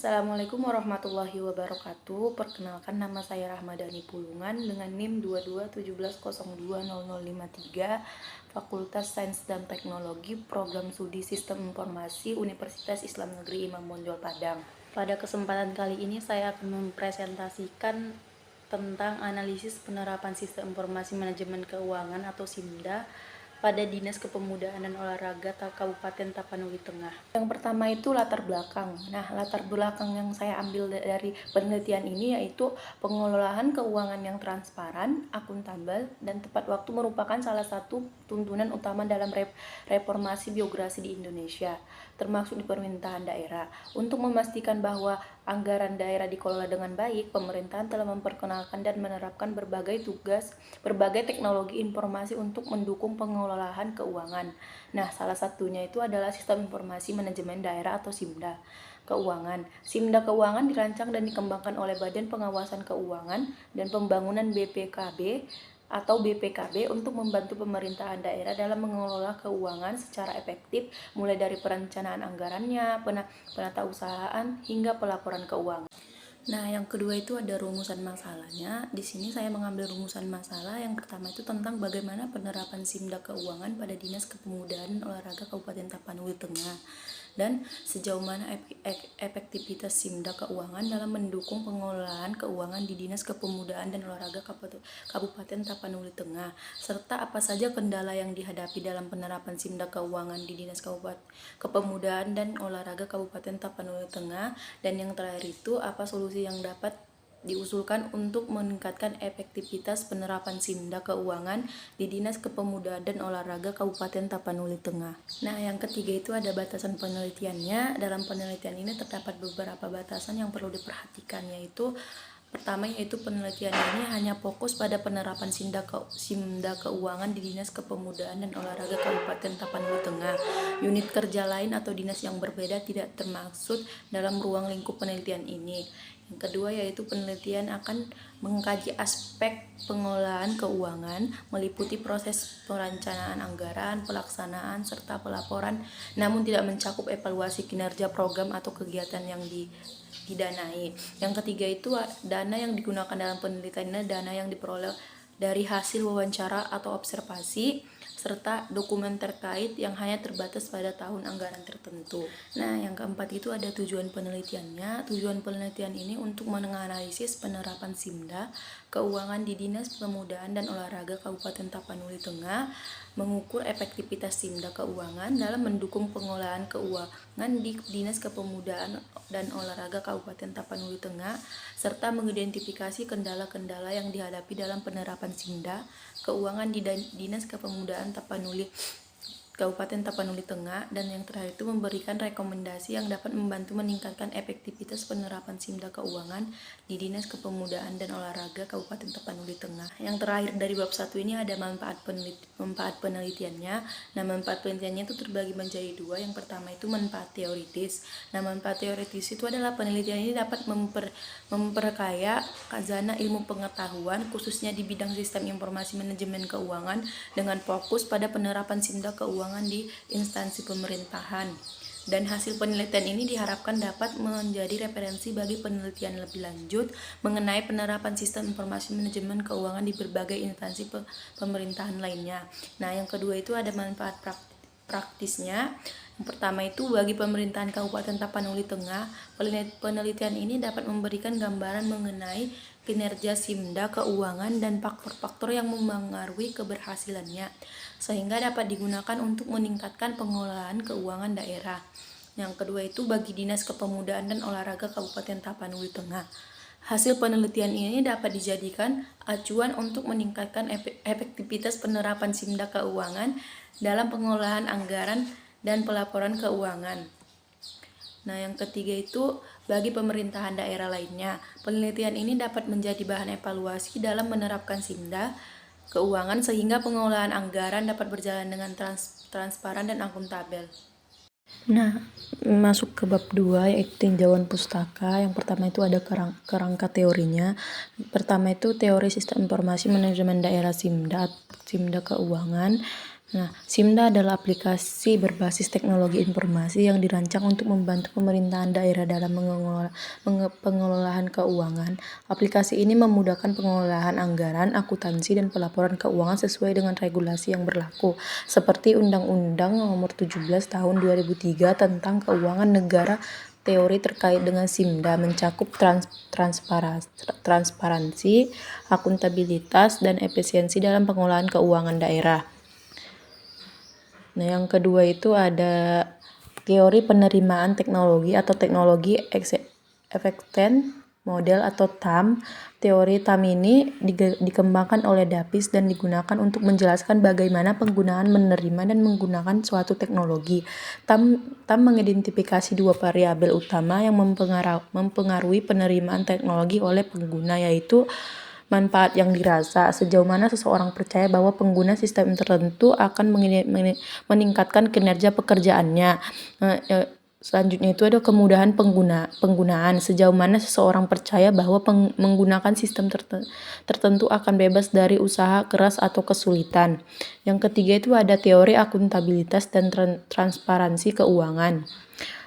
Assalamualaikum warahmatullahi wabarakatuh. Perkenalkan, nama saya Rahmadani Pulungan dengan NIM 2217020053, Fakultas Sains dan Teknologi, Program Studi Sistem Informasi, Universitas Islam Negeri Imam Bonjol Padang. Pada kesempatan kali ini saya akan mempresentasikan tentang analisis penerapan Sistem Informasi Manajemen Keuangan atau SIMDA pada Dinas Kepemudaan dan Olahraga Kabupaten Tapanuli Tengah. Yang pertama itu latar belakang. Nah, latar belakang yang saya ambil dari penelitian ini yaitu pengelolaan keuangan yang transparan, akuntabel, dan tepat waktu merupakan salah satu tuntunan utama dalam reformasi birokrasi di Indonesia, termasuk di pemerintahan daerah. Untuk memastikan bahwa anggaran daerah dikelola dengan baik, pemerintahan telah memperkenalkan dan menerapkan berbagai teknologi informasi untuk mendukung pengelolaan keuangan. Nah, salah satunya itu adalah Sistem Informasi Manajemen Daerah atau SIMDA Keuangan. SIMDA Keuangan dirancang dan dikembangkan oleh Badan Pengawasan Keuangan dan Pembangunan BPKB atau BPKB untuk membantu pemerintahan daerah dalam mengelola keuangan secara efektif, mulai dari perencanaan anggarannya, penatausahaan, hingga pelaporan keuangan. Nah, yang kedua itu ada rumusan masalahnya. Di sini saya mengambil rumusan masalah. Yang pertama itu tentang bagaimana penerapan SIMDA Keuangan pada Dinas Kepemudaan dan Olahraga Kabupaten Tapanuli Tengah, dan sejauh mana efektivitas SIMDA Keuangan dalam mendukung pengelolaan keuangan di Dinas Kepemudaan dan Olahraga Kabupaten Tapanuli Tengah, serta apa saja kendala yang dihadapi dalam penerapan SIMDA Keuangan di Dinas Kepemudaan dan Olahraga Kabupaten Tapanuli Tengah, dan yang terakhir itu apa solusi yang dapat diusulkan untuk meningkatkan efektivitas penerapan SIMDA Keuangan di Dinas Kepemudaan dan Olahraga Kabupaten Tapanuli Tengah. Nah, yang ketiga itu ada batasan penelitiannya. Dalam penelitian ini terdapat beberapa batasan yang perlu diperhatikan, yaitu pertama yaitu penelitian ini hanya fokus pada penerapan SIMDA Keuangan di Dinas Kepemudaan dan Olahraga Kabupaten Tapanuli Tengah. Unit kerja lain atau dinas yang berbeda tidak termaksud dalam ruang lingkup penelitian ini. Yang kedua yaitu penelitian akan mengkaji aspek pengelolaan keuangan, meliputi proses perencanaan anggaran, pelaksanaan, serta pelaporan, namun tidak mencakup evaluasi kinerja program atau kegiatan yang didanai. Yang ketiga itu dana yang digunakan dalam penelitian ini dana yang diperoleh dari hasil wawancara atau observasi, serta dokumen terkait yang hanya terbatas pada tahun anggaran tertentu. Nah, yang keempat itu ada tujuan penelitiannya. Tujuan penelitian ini untuk menganalisis penerapan SIMDA Keuangan di Dinas Kepemudaan dan Olahraga Kabupaten Tapanuli Tengah, mengukur efektivitas SIMDA Keuangan dalam mendukung pengelolaan keuangan di Dinas Kepemudaan dan Olahraga Kabupaten Tapanuli Tengah, serta mengidentifikasi kendala-kendala yang dihadapi dalam penerapan SIMDA Keuangan di Dinas Kepemudaan Kabupaten Tapanuli Tengah, dan yang terakhir itu memberikan rekomendasi yang dapat membantu meningkatkan efektivitas penerapan SIMDA Keuangan di Dinas Kepemudaan dan Olahraga Kabupaten Tapanuli Tengah. Yang terakhir dari bab 1 ini ada manfaat penelitiannya. Nah, manfaat penelitiannya itu terbagi menjadi dua. Yang pertama itu manfaat teoritis. Nah, manfaat teoritis itu adalah penelitian ini dapat memperkaya khazanah ilmu pengetahuan khususnya di bidang sistem informasi manajemen keuangan dengan fokus pada penerapan SIMDA Keuangan di instansi pemerintahan. Dan hasil penelitian ini diharapkan dapat menjadi referensi bagi penelitian lebih lanjut mengenai penerapan sistem informasi manajemen keuangan di berbagai instansi pemerintahan lainnya. Nah, yang kedua itu ada manfaat praktisnya. Yang pertama itu bagi pemerintahan Kabupaten Tapanuli Tengah, penelitian ini dapat memberikan gambaran mengenai kinerja SIMDA Keuangan dan faktor-faktor yang mempengaruhi keberhasilannya, sehingga dapat digunakan untuk meningkatkan pengelolaan keuangan daerah. Yang kedua itu bagi Dinas Kepemudaan dan Olahraga Kabupaten Tapanuli Tengah, hasil penelitian ini dapat dijadikan acuan untuk meningkatkan efektivitas penerapan SIMDA Keuangan dalam pengelolaan anggaran dan pelaporan keuangan. Nah, yang ketiga itu bagi pemerintahan daerah lainnya, penelitian ini dapat menjadi bahan evaluasi dalam menerapkan SIMDA Keuangan sehingga pengelolaan anggaran dapat berjalan dengan transparan dan akuntabel. Nah, masuk ke bab 2 yaitu tinjauan pustaka. Yang pertama itu ada kerangka teorinya. Pertama itu teori sistem informasi manajemen daerah SIMDA Keuangan. Nah, SIMDA adalah aplikasi berbasis teknologi informasi yang dirancang untuk membantu pemerintahan daerah dalam pengelolaan keuangan. Aplikasi ini memudahkan pengelolaan anggaran, akuntansi, dan pelaporan keuangan sesuai dengan regulasi yang berlaku, seperti Undang-Undang Nomor 17 Tahun 2003 tentang Keuangan Negara. Teori terkait dengan SIMDA mencakup transparansi, akuntabilitas, dan efisiensi dalam pengelolaan keuangan daerah. Nah, yang kedua itu ada teori penerimaan teknologi atau teknologi expected model atau TAM. Teori TAM ini dikembangkan oleh Davis dan digunakan untuk menjelaskan bagaimana penggunaan menerima dan menggunakan suatu teknologi. TAM mengidentifikasi dua variabel utama yang mempengaruhi penerimaan teknologi oleh pengguna, yaitu manfaat yang dirasa, sejauh mana seseorang percaya bahwa pengguna sistem tertentu akan meningkatkan kinerja pekerjaannya. Selanjutnya itu ada kemudahan penggunaan, sejauh mana seseorang percaya bahwa menggunakan sistem tertentu akan bebas dari usaha keras atau kesulitan. Yang ketiga itu ada teori akuntabilitas dan transparansi keuangan.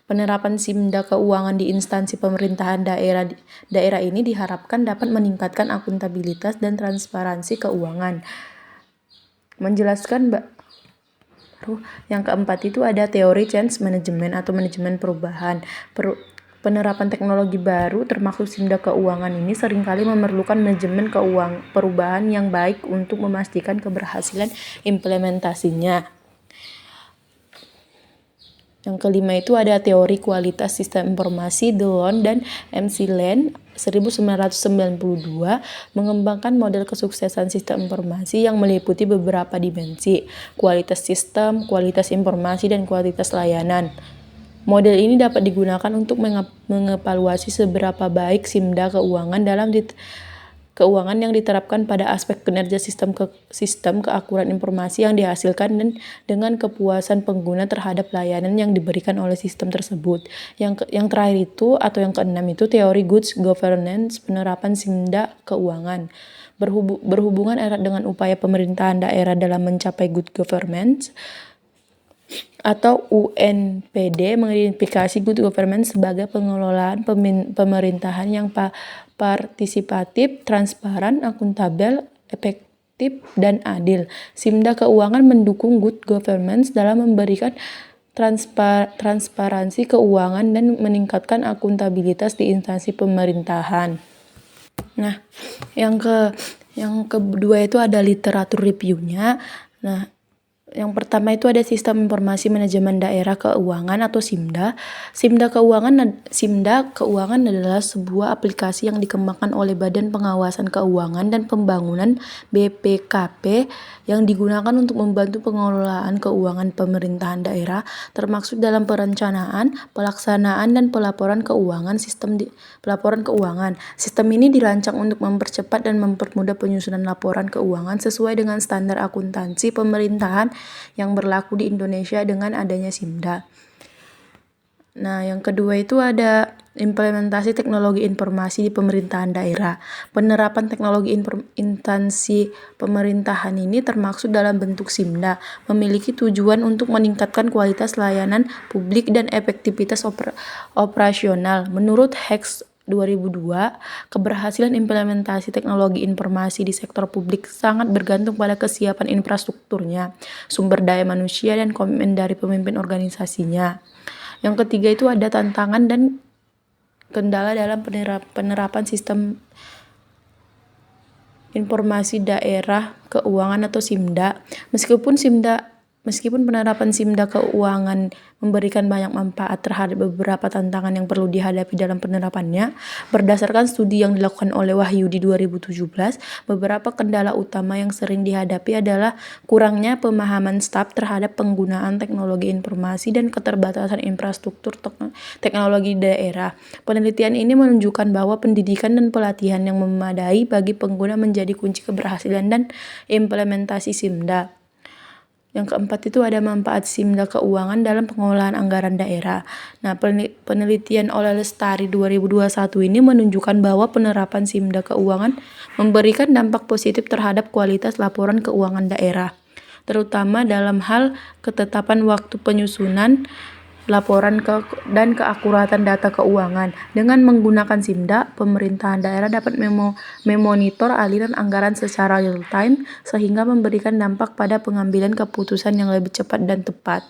Penerapan SIMDA keuangan di instansi pemerintahan daerah ini diharapkan dapat meningkatkan akuntabilitas dan transparansi keuangan. Menjelaskan yang keempat itu ada teori change management atau manajemen perubahan. Penerapan teknologi baru termasuk SIMDA keuangan ini seringkali memerlukan manajemen perubahan yang baik untuk memastikan keberhasilan implementasinya. Yang kelima itu ada teori kualitas sistem informasi Delon dan McLean 1992 mengembangkan model kesuksesan sistem informasi yang meliputi beberapa dimensi: kualitas sistem, kualitas informasi, dan kualitas layanan. Model ini dapat digunakan untuk mengevaluasi seberapa baik SIMDA keuangan yang diterapkan pada aspek kinerja sistem, keakuran informasi yang dihasilkan, dan dengan kepuasan pengguna terhadap layanan yang diberikan oleh sistem tersebut. Yang terakhir itu atau yang keenam itu teori good governance, penerapan SIMDA keuangan. Berhubungan erat dengan upaya pemerintahan daerah dalam mencapai good governance atau UNPD mengidentifikasi good governance sebagai pengelolaan pemerintahan yang partisipatif, transparan, akuntabel, efektif, dan adil. SIMDA keuangan mendukung good governance dalam memberikan transparansi keuangan dan meningkatkan akuntabilitas di instansi pemerintahan. Nah, yang kedua itu ada literatur reviewnya. Nah, yang pertama itu ada Sistem Informasi Manajemen Daerah Keuangan atau SIMDA. SIMDA Keuangan adalah sebuah aplikasi yang dikembangkan oleh Badan Pengawasan Keuangan dan Pembangunan (BPKP) yang digunakan untuk membantu pengelolaan keuangan pemerintahan daerah, termasuk dalam perencanaan, pelaksanaan, dan pelaporan keuangan. Sistem ini dirancang untuk mempercepat dan mempermudah penyusunan laporan keuangan sesuai dengan standar akuntansi pemerintahan yang berlaku di Indonesia dengan adanya SIMDA. Nah, yang kedua itu ada implementasi teknologi informasi di pemerintahan daerah. Penerapan teknologi instansi pemerintahan ini termaksud dalam bentuk SIMDA, memiliki tujuan untuk meningkatkan kualitas layanan publik dan efektivitas operasional. Menurut Hex 2002, keberhasilan implementasi teknologi informasi di sektor publik sangat bergantung pada kesiapan infrastrukturnya, sumber daya manusia, dan komitmen dari pemimpin organisasinya. Yang ketiga itu ada tantangan dan kendala dalam penerapan sistem informasi daerah keuangan atau SIMDA. Meskipun penerapan SIMDA keuangan memberikan banyak manfaat, terhadap beberapa tantangan yang perlu dihadapi dalam penerapannya. Berdasarkan studi yang dilakukan oleh Wahyudi 2017, beberapa kendala utama yang sering dihadapi adalah kurangnya pemahaman staf terhadap penggunaan teknologi informasi dan keterbatasan infrastruktur teknologi daerah. Penelitian ini menunjukkan bahwa pendidikan dan pelatihan yang memadai bagi pengguna menjadi kunci keberhasilan dan implementasi SIMDA. Yang keempat itu ada manfaat SIMDA keuangan dalam pengelolaan anggaran daerah. Nah, penelitian oleh Lestari 2021 ini menunjukkan bahwa penerapan SIMDA keuangan memberikan dampak positif terhadap kualitas laporan keuangan daerah. terutama dalam hal ketetapan waktu penyusunan laporan dan keakuratan data keuangan. Dengan menggunakan SIMDA, pemerintahan daerah dapat memonitor aliran anggaran secara real time sehingga memberikan dampak pada pengambilan keputusan yang lebih cepat dan tepat.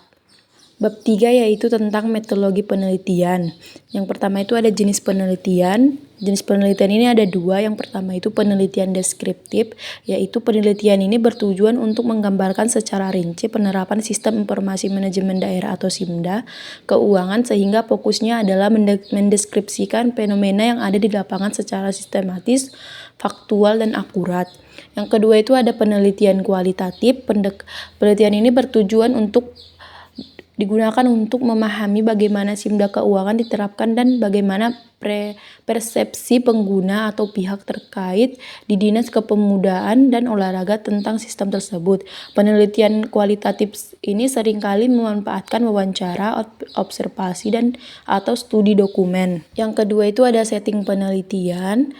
Bab 3 yaitu tentang metodologi penelitian. Yang pertama itu ada jenis penelitian. Jenis penelitian ini ada dua. Yang pertama itu penelitian deskriptif, yaitu penelitian ini bertujuan untuk menggambarkan secara rinci penerapan Sistem Informasi Manajemen Daerah atau SIMDA keuangan sehingga fokusnya adalah mendeskripsikan fenomena yang ada di lapangan secara sistematis, faktual, dan akurat. Yang kedua itu ada penelitian kualitatif. Penelitian ini bertujuan digunakan untuk memahami bagaimana SIMDA keuangan diterapkan dan bagaimana persepsi pengguna atau pihak terkait di Dinas Kepemudaan dan Olahraga tentang sistem tersebut. Penelitian kualitatif ini seringkali memanfaatkan wawancara, observasi, dan atau studi dokumen. Yang kedua itu ada setting penelitian.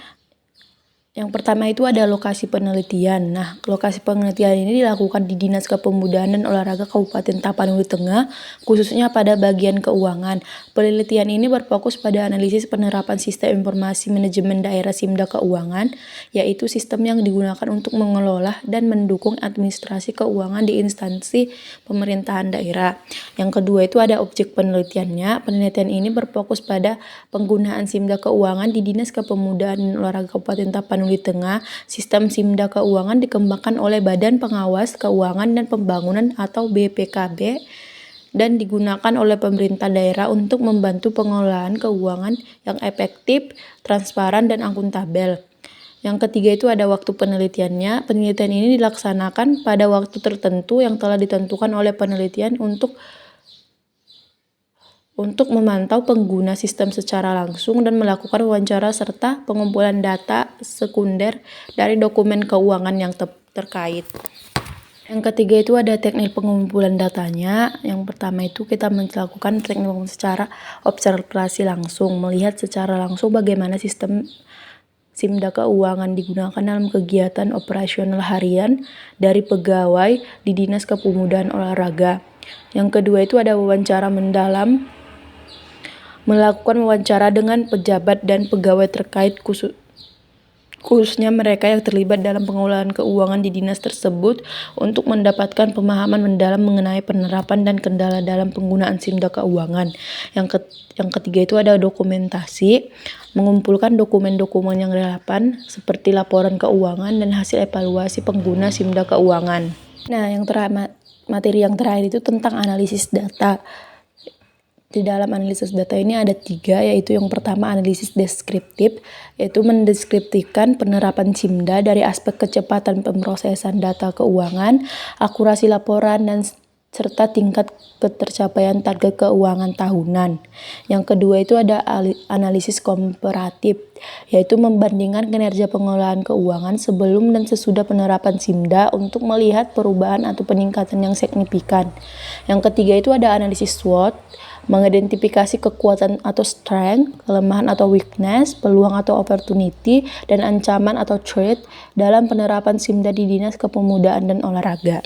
Yang pertama itu ada lokasi penelitian. Nah, lokasi penelitian ini dilakukan di Dinas Kepemudaan dan Olahraga Kabupaten Tapanuli Tengah, khususnya pada bagian keuangan. Penelitian ini berfokus pada analisis penerapan Sistem Informasi Manajemen Daerah SIMDA keuangan, yaitu sistem yang digunakan untuk mengelola dan mendukung administrasi keuangan di instansi pemerintahan daerah. Yang kedua itu ada objek penelitiannya. Penelitian ini berfokus pada penggunaan SIMDA keuangan di Dinas Kepemudaan dan Olahraga Kabupaten Tapanuli Tengah. Sistem SIMDA keuangan dikembangkan oleh Badan Pengawas Keuangan dan Pembangunan atau BPKB dan digunakan oleh pemerintah daerah untuk membantu pengelolaan keuangan yang efektif, transparan, dan akuntabel. Yang ketiga itu ada waktu penelitiannya. Penelitian ini dilaksanakan pada waktu tertentu yang telah ditentukan oleh penelitian untuk memantau pengguna sistem secara langsung dan melakukan wawancara serta pengumpulan data sekunder dari dokumen keuangan yang terkait. Yang ketiga itu ada teknik pengumpulan datanya. Yang pertama itu kita melakukan teknik secara observasi langsung, melihat secara langsung bagaimana sistem SIMDA keuangan digunakan dalam kegiatan operasional harian dari pegawai di Dinas Kepemudaan Olahraga. Yang kedua itu ada wawancara mendalam, melakukan wawancara dengan pejabat dan pegawai terkait khususnya mereka yang terlibat dalam pengelolaan keuangan di dinas tersebut untuk mendapatkan pemahaman mendalam mengenai penerapan dan kendala dalam penggunaan SIMDA keuangan. Yang ketiga itu ada dokumentasi, mengumpulkan dokumen-dokumen yang relevan seperti laporan keuangan dan hasil evaluasi pengguna SIMDA keuangan. Nah, materi yang terakhir itu tentang analisis data. Di dalam analisis data ini ada 3, yaitu yang pertama analisis deskriptif, yaitu mendeskripsikan penerapan SIMDA dari aspek kecepatan pemrosesan data keuangan, akurasi laporan, dan serta tingkat ketercapaian target keuangan tahunan. Yang kedua itu ada analisis komparatif, yaitu membandingkan kinerja pengelolaan keuangan sebelum dan sesudah penerapan SIMDA untuk melihat perubahan atau peningkatan yang signifikan. Yang ketiga itu ada analisis SWOT, mengidentifikasi kekuatan atau strength, kelemahan atau weakness, peluang atau opportunity, dan ancaman atau threat dalam penerapan SIMDA di Dinas Kepemudaan dan Olahraga.